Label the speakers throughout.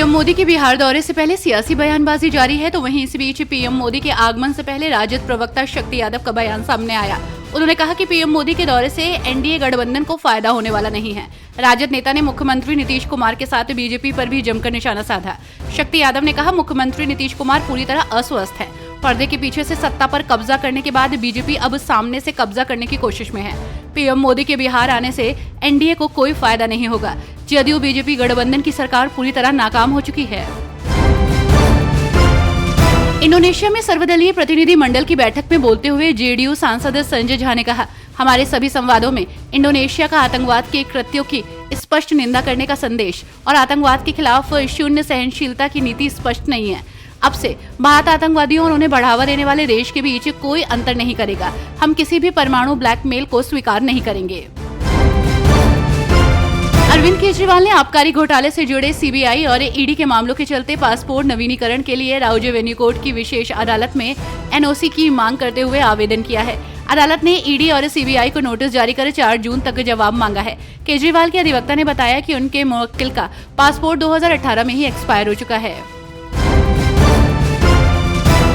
Speaker 1: PM Modi के बिहार दौरे से पहले सियासी बयानबाजी जारी है, तो वहीं इस बीच पीएम मोदी के आगमन से पहले राजद प्रवक्ता शक्ति यादव का बयान सामने आया। उन्होंने कहा कि पीएम मोदी के दौरे से एनडीए गठबंधन को फायदा होने वाला नहीं है। राजद नेता ने मुख्यमंत्री नीतीश कुमार के साथ बीजेपी पर भी जमकर निशाना साधा। शक्ति यादव ने कहा, मुख्यमंत्री नीतीश कुमार पूरी तरह अस्वस्थ है। पर्दे के पीछे से सत्ता पर कब्जा करने के बाद बीजेपी अब सामने से कब्जा करने की कोशिश में है। पीएम मोदी के बिहार आने से एनडीए को कोई फायदा नहीं होगा। जदयू बीजेपी गठबंधन की सरकार पूरी तरह नाकाम हो चुकी है। इंडोनेशिया में सर्वदलीय प्रतिनिधि मंडल की बैठक में बोलते हुए जेडीयू सांसद संजय झा ने कहा, हमारे सभी संवादों में इंडोनेशिया का आतंकवाद के कृत्यों की स्पष्ट निंदा करने का संदेश और आतंकवाद के खिलाफ शून्य सहनशीलता की नीति स्पष्ट नहीं है। अब से भारत आतंकवादियों और उन्हें बढ़ावा देने वाले देश के बीच कोई अंतर नहीं करेगा। हम किसी भी परमाणु ब्लैकमेल को स्वीकार नहीं करेंगे। अरविंद केजरीवाल ने आबकारी घोटाले से जुड़े सीबीआई और ईडी के मामलों के चलते पासपोर्ट नवीनीकरण के लिए राउजे वेन्यू कोर्ट की विशेष अदालत में एनओसी की मांग करते हुए आवेदन किया है। अदालत ने ईडी और सीबीआई को नोटिस जारी कर 4 जून तक जवाब मांगा है। केजरीवाल के अधिवक्ता ने बताया कि उनके मुवक्किल का पासपोर्ट 2018 में ही एक्सपायर हो चुका है।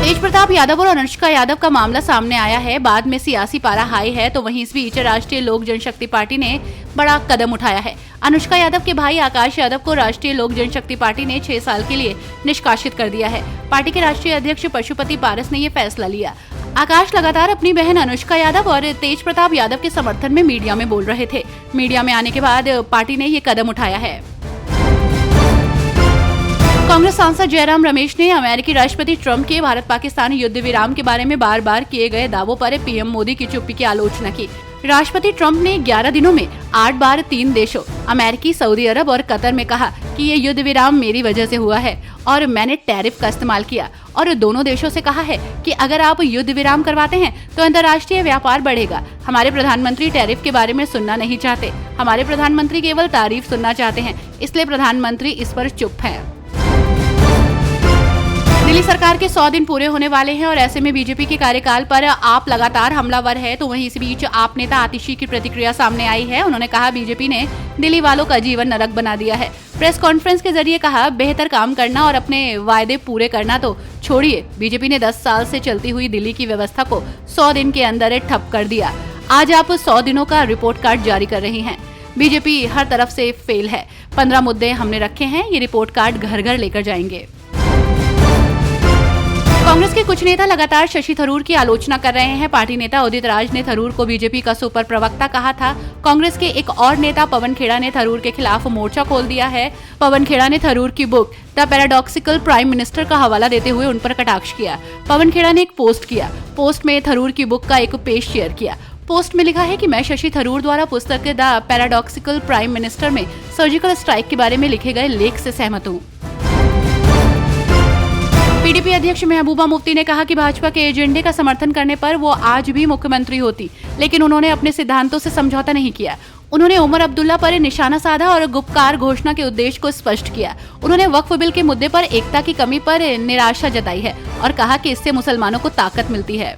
Speaker 1: तेज प्रताप यादव और अनुष्का यादव का मामला सामने आया है। बाद में सियासी पारा हाई है, तो वहीं इस बीच राष्ट्रीय लोक जनशक्ति पार्टी ने बड़ा कदम उठाया है। अनुष्का यादव के भाई आकाश यादव को राष्ट्रीय लोक जनशक्ति पार्टी ने 6 साल के लिए निष्कासित कर दिया है। पार्टी के राष्ट्रीय अध्यक्ष पशुपति पारस ने ये फैसला लिया। आकाश लगातार अपनी बहन अनुष्का यादव और तेज प्रताप यादव के समर्थन में मीडिया में बोल रहे थे। मीडिया में आने के बाद पार्टी ने ये कदम उठाया है। कांग्रेस सांसद जयराम रमेश ने अमेरिकी राष्ट्रपति ट्रंप के भारत पाकिस्तान युद्ध विराम के बारे में बार बार किए गए दावों पर पीएम मोदी की चुप्पी की आलोचना की। राष्ट्रपति ट्रंप ने 11 दिनों में 8 बार 3 देशों अमेरिकी, सऊदी अरब और कतर में कहा कि ये युद्ध विराम मेरी वजह से हुआ है और मैंने टैरिफ का इस्तेमाल किया, और दोनों देशों से कहा है कि अगर आप युद्ध विराम करवाते हैं तो अंतर्राष्ट्रीय व्यापार बढ़ेगा। हमारे प्रधानमंत्री टैरिफ के बारे में सुनना नहीं चाहते। हमारे प्रधानमंत्री केवल तारीफ सुनना चाहते हैं, इसलिए प्रधानमंत्री इस पर चुप है। दिल्ली सरकार के 100 दिन पूरे होने वाले हैं और ऐसे में बीजेपी के कार्यकाल पर आप लगातार हमलावर है, तो वहीं इस बीच आप नेता आतिशी की प्रतिक्रिया सामने आई है। उन्होंने कहा, बीजेपी ने दिल्ली वालों का जीवन नरक बना दिया है। प्रेस कॉन्फ्रेंस के जरिए कहा, बेहतर काम करना और अपने वायदे पूरे करना तो छोड़िए, बीजेपी ने 10 साल से चलती हुई दिल्ली की व्यवस्था को 100 दिन के अंदर ठप कर दिया। आज आप 100 दिनों का रिपोर्ट कार्ड जारी कर रही हैं। बीजेपी हर तरफ से फेल है। 15 मुद्दे हमने रखे हैं, ये रिपोर्ट कार्ड घर घर लेकर जाएंगे। कांग्रेस के कुछ नेता लगातार शशि थरूर की आलोचना कर रहे हैं। पार्टी नेता उदित राज ने थरूर को बीजेपी का सुपर प्रवक्ता कहा था। कांग्रेस के एक और नेता पवन खेड़ा ने थरूर के खिलाफ मोर्चा खोल दिया है। पवन खेड़ा ने थरूर की book the paradoxical prime minister का हवाला देते हुए उन पर कटाक्ष किया। पवन खेड़ा ने एक पोस्ट किया। पोस्ट में थरूर की बुक का एक पेज शेयर किया। पोस्ट में लिखा है कि मैं शशि थरूर द्वारा पुस्तक द पैराडॉक्सिकल प्राइम मिनिस्टर में सर्जिकल स्ट्राइक के बारे में लिखे गए लेख से सहमत हूँ। पीडीपी अध्यक्ष महबूबा मुफ्ती ने कहा कि भाजपा के एजेंडे का समर्थन करने पर वो आज भी मुख्यमंत्री होती, लेकिन उन्होंने अपने सिद्धांतों से समझौता नहीं किया। उन्होंने उमर अब्दुल्ला पर निशाना साधा और गुपकार घोषणा के उद्देश्य को स्पष्ट किया। उन्होंने वक्फ बिल के मुद्दे पर एकता की कमी पर निराशा जताई है और कहा कि इससे मुसलमानों को ताकत मिलती है।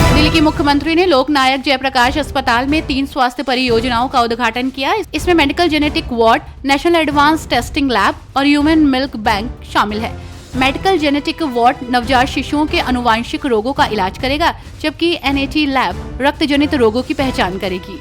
Speaker 1: दिल्ली की मुख्यमंत्री ने लोकनायक जयप्रकाश अस्पताल में 3 स्वास्थ्य परियोजनाओं का उद्घाटन किया। इसमें medical genetic ward, national advance testing lab और ह्यूमन मिल्क बैंक शामिल है। मेडिकल जेनेटिक वार्ड नवजात शिशुओं के अनुवांशिक रोगों का इलाज करेगा, जबकि एनएटी लैब रक्त जनित रोगों की पहचान करेगी।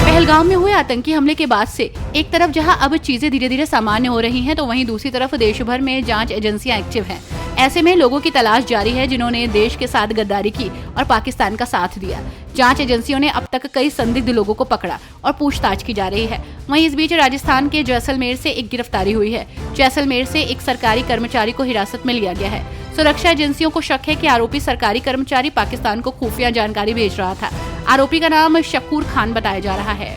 Speaker 1: पहलगाम में हुए आतंकी हमले के बाद से एक तरफ जहां अब चीजें धीरे धीरे सामान्य हो रही हैं, तो वहीं दूसरी तरफ देश भर में जांच एजेंसियां एक्टिव हैं। ऐसे में लोगों की तलाश जारी है जिन्होंने देश के साथ गद्दारी की और पाकिस्तान का साथ दिया। जांच एजेंसियों ने अब तक कई संदिग्ध लोगों को पकड़ा और पूछताछ की जा रही है। वहीं इस बीच राजस्थान के जैसलमेर से एक गिरफ्तारी हुई है। जैसलमेर से एक सरकारी कर्मचारी को हिरासत में लिया गया है। सुरक्षा एजेंसियों को शक है कि आरोपी सरकारी कर्मचारी पाकिस्तान को खुफिया जानकारी भेज रहा था। आरोपी का नाम शकूर खान बताया जा रहा है।